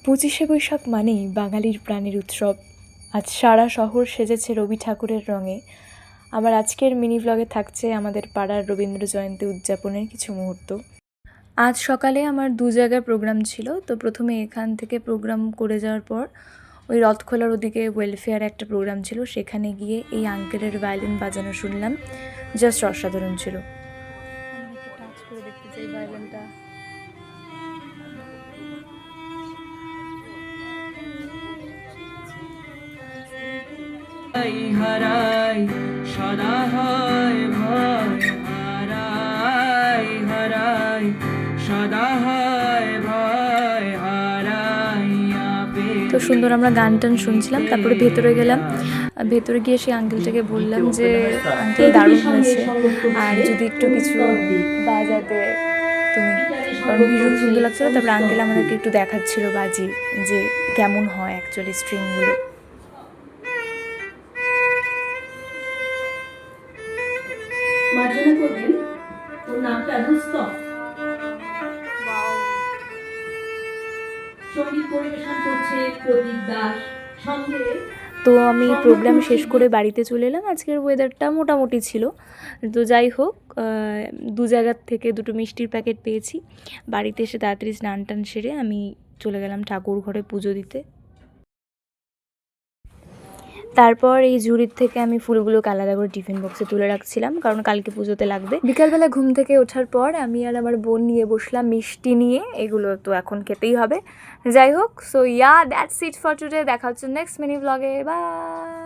পঁচিশে বৈশাখ মানেই বাঙালির প্রাণের উৎসব। আজ সারা শহর সেজেছে রবি ঠাকুরের রঙে। আমার আজকের মিনি ব্লগে থাকছে আমাদের পাড়ার রবীন্দ্র জয়ন্তী উদযাপনের কিছু মুহূর্ত। আজ সকালে আমার দু জায়গায় প্রোগ্রাম ছিল, তো প্রথমে এখান থেকে প্রোগ্রাম করে যাওয়ার পর ওই রথখোলার ওদিকে ওয়েলফেয়ার একটা প্রোগ্রাম ছিল, সেখানে গিয়ে এই আঙ্কেলের ভায়োলিন বাজানো শুনলাম, জাস্ট অসাধারণ ছিল। টাচ করে দেখতে চাই ভায়োলিনটা। হারাই সদা হয় ভয়, হারাই হারাই সদা হয় ভয়, হারাইয়া তো সুন্দর আমরা গান টান শুনছিলাম, তারপরে ভেতরে গেলাম। ভেতরে গিয়ে সেই আঙ্কেলটাকে বললাম যে আঙ্কেল দারুণ হয়েছে, আর যদি একটু কিছু বাজাতে তুমি, কারণ ভীষণ সুন্দর লাগছিল। তারপরে আঙ্কেল আমাদেরকে একটু দেখাচ্ছিল বাজি যে কেমন হয় অ্যাকচুয়ালি স্ট্রিংগুলো। মার্জনা করবেন। ওর নামটা রুস্তম। সঙ্গীত পরিবেশন করছে প্রদীপ দাস, সঙ্গে তো আমি প্রোগ্রাম শেষ করে বাড়িতে চলে এলাম। আজকের ওয়েদারটা মোটামুটি ছিল, তো যাই হোক, দু জায়গার থেকে দুটো মিষ্টির প্যাকেট পেয়েছি। বাড়িতে এসে তাড়াতাড়ি স্নান টান সেরে আমি চলে গেলাম ঠাকুর ঘরে পুজো দিতে। তারপর এই ঝুড়ির থেকে আমি ফুলগুলোকে আলাদা করে টিফিন বক্সে তুলে রাখছিলাম, কারণ কালকে পুজোতে লাগবে। বিকালবেলা ঘুম থেকে ওঠার পর আমি আর আমার বোন নিয়ে বসলাম মিষ্টি নিয়ে, এগুলো তো এখন খেতেই হবে। যাই হোক, so that's it for today. দেখা হচ্ছে নেক্সট মিনি ব্লগে। বাই।